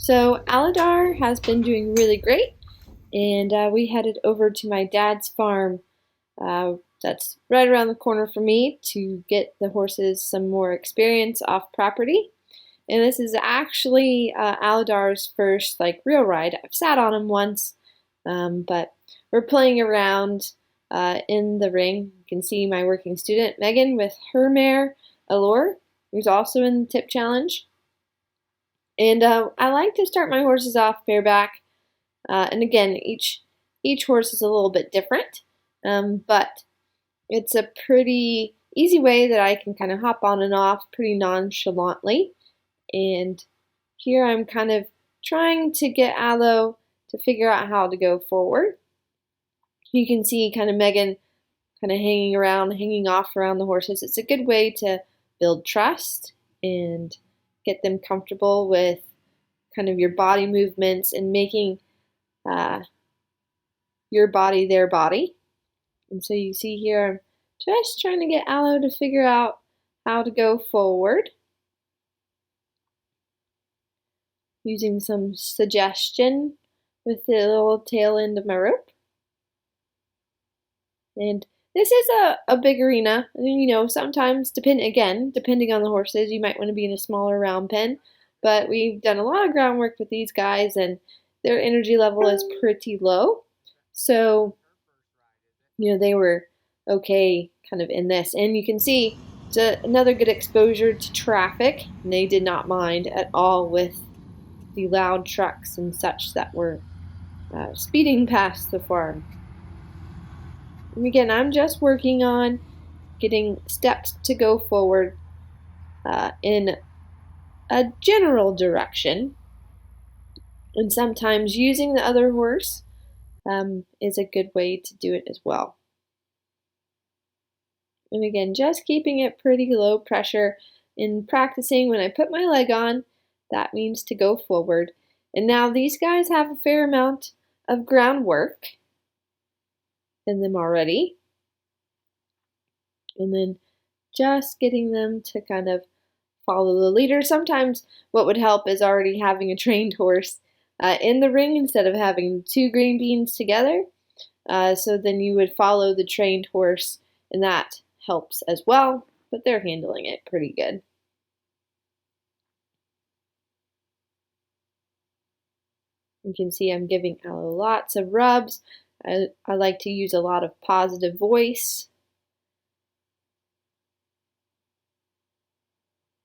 So Aladar has been doing really great, and we headed over to my dad's farm that's right around the corner for me to get the horses some more experience off property. And this is actually Aladar's first real ride. I've sat on him once, but we're playing around in the ring. You can see my working student Megan with her mare Allure, who's also in the tip challenge. And I like to start my horses off bareback. And again, each horse is a little bit different, but it's a pretty easy way that I can kind of hop on and off pretty nonchalantly. And here I'm kind of trying to get Aloe to figure out how to go forward. You can see kind of Megan kind of hanging off around the horses. It's a good way to build trust and get them comfortable with kind of your body movements and making your body their body. And so you see here, I'm just trying to get Aloe to figure out how to go forward, using some suggestion with the little tail end of my rope. And this is a big arena. You know, sometimes, depending on the horses, you might want to be in a smaller round pen. But we've done a lot of groundwork with these guys, and their energy level is pretty low. So, you know, they were okay kind of in this. And you can see it's another good exposure to traffic. And they did not mind at all with the loud trucks and such that were speeding past the farm. And again, I'm just working on getting steps to go forward in a general direction. And sometimes using the other horse is a good way to do it as well. And again, just keeping it pretty low pressure in practicing. When I put my leg on, that means to go forward. And now these guys have a fair amount of groundwork in them already. And then just getting them to kind of follow the leader. Sometimes what would help is already having a trained horse in the ring instead of having two green beans together. So then you would follow the trained horse, and that helps as well, but they're handling it pretty good. You can see I'm giving Aloe lots of rubs. I like to use a lot of positive voice.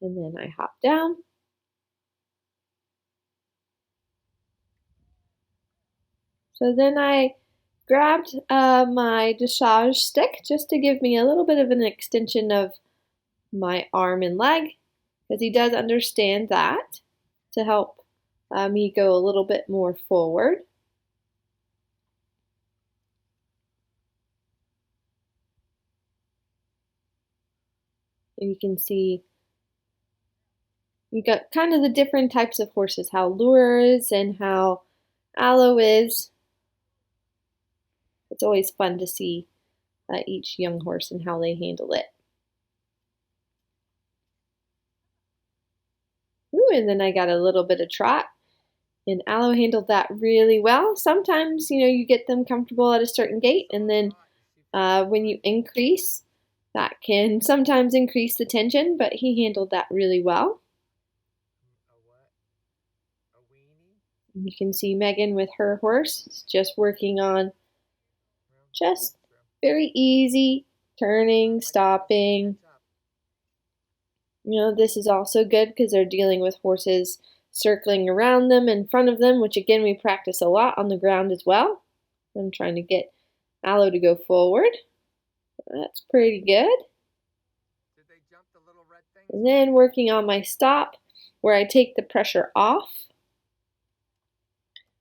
And then I hop down. So then I grabbed my dressage stick just to give me a little bit of an extension of my arm and leg, because he does understand that, to help me go a little bit more forward. And you can see you got kind of the different types of horses, how Lure is and how Aloe is. It's always fun to see each young horse and how they handle it. Ooh, and then I got a little bit of trot, and Aloe handled that really well. Sometimes, you know, you get them comfortable at a certain gait, and then when you increase, that can sometimes increase the tension, but he handled that really well. You can see Megan with her horse just working on just very easy turning, stopping. You know, this is also good because they're dealing with horses circling around them, in front of them, which again we practice a lot on the ground as well. I'm trying to get Aloe to go forward. That's pretty good. And then working on my stop, where I take the pressure off,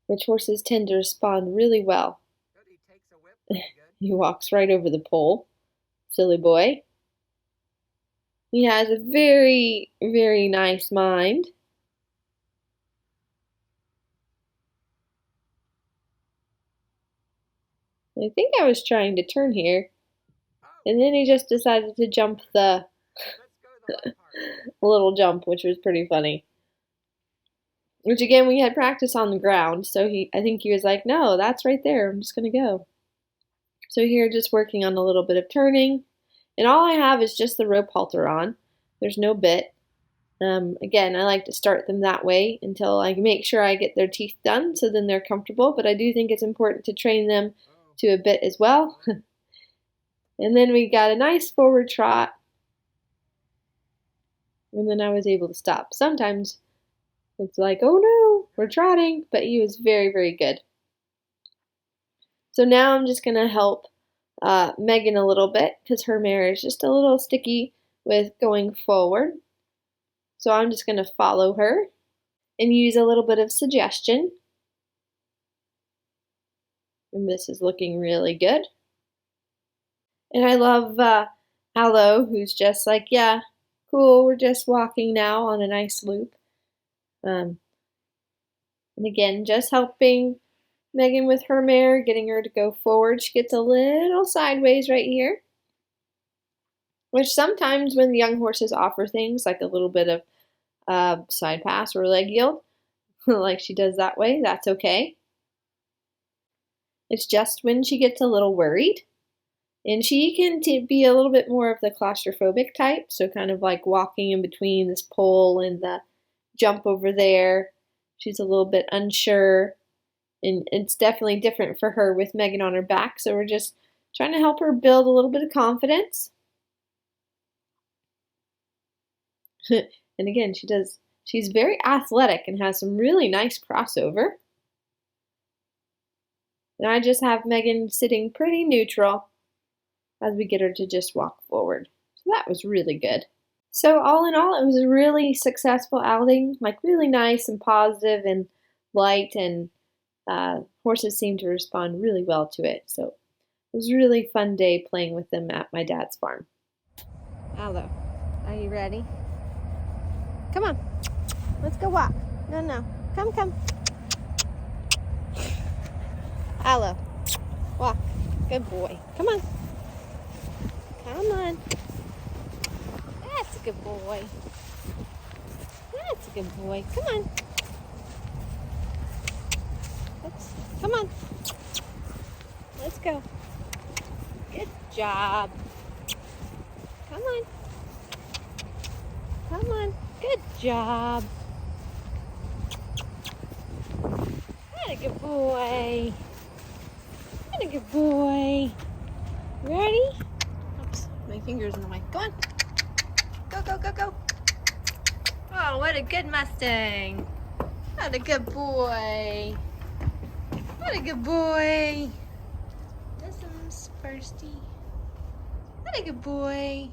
which horses tend to respond really well. He walks right over the pole. Silly boy. He has a very, very nice mind. I think I was trying to turn here, and then he just decided to jump the little jump, which was pretty funny. Which again, we had practice on the ground, so I think he was like, no, that's right there, I'm just gonna go. So here, just working on a little bit of turning, and all I have is just the rope halter on. There's no bit. Again, I like to start them that way until I make sure I get their teeth done, so then they're comfortable, but I do think it's important to train them to a bit as well. And then we got a nice forward trot, and then I was able to stop. Sometimes it's like, oh no, we're trotting, but he was very, very good. So now I'm just going to help Megan a little bit because her mare is just a little sticky with going forward. So I'm just going to follow her and use a little bit of suggestion. And this is looking really good. And I love Aloe, who's just like, yeah, cool, we're just walking now on a nice loop. And again, just helping Megan with her mare, getting her to go forward. She gets a little sideways right here, which sometimes when the young horses offer things like a little bit of side pass or leg yield, like she does that way, that's okay. It's just when she gets a little worried. And she can be a little bit more of the claustrophobic type, so kind of like walking in between this pole and the jump over there. She's a little bit unsure, and it's definitely different for her with Megan on her back, so we're just trying to help her build a little bit of confidence. And again, she's very athletic and has some really nice crossover. And I just have Megan sitting pretty neutral as we get her to just walk forward. So that was really good. So all in all, it was a really successful outing, like really nice and positive and light, and horses seemed to respond really well to it. So it was a really fun day playing with them at my dad's farm. Aloe, are you ready? Come on, let's go walk. No, come. Aloe, walk, good boy, come on. Come on. That's a good boy. That's a good boy. Come on. Come on. Let's go. Good job. Come on. Come on. Good job. That a good boy. That a good boy. Ready? Oops, my finger's in the way. Go on. Go. Oh, what a good Mustang. What a good boy. What a good boy. This one's thirsty. What a good boy.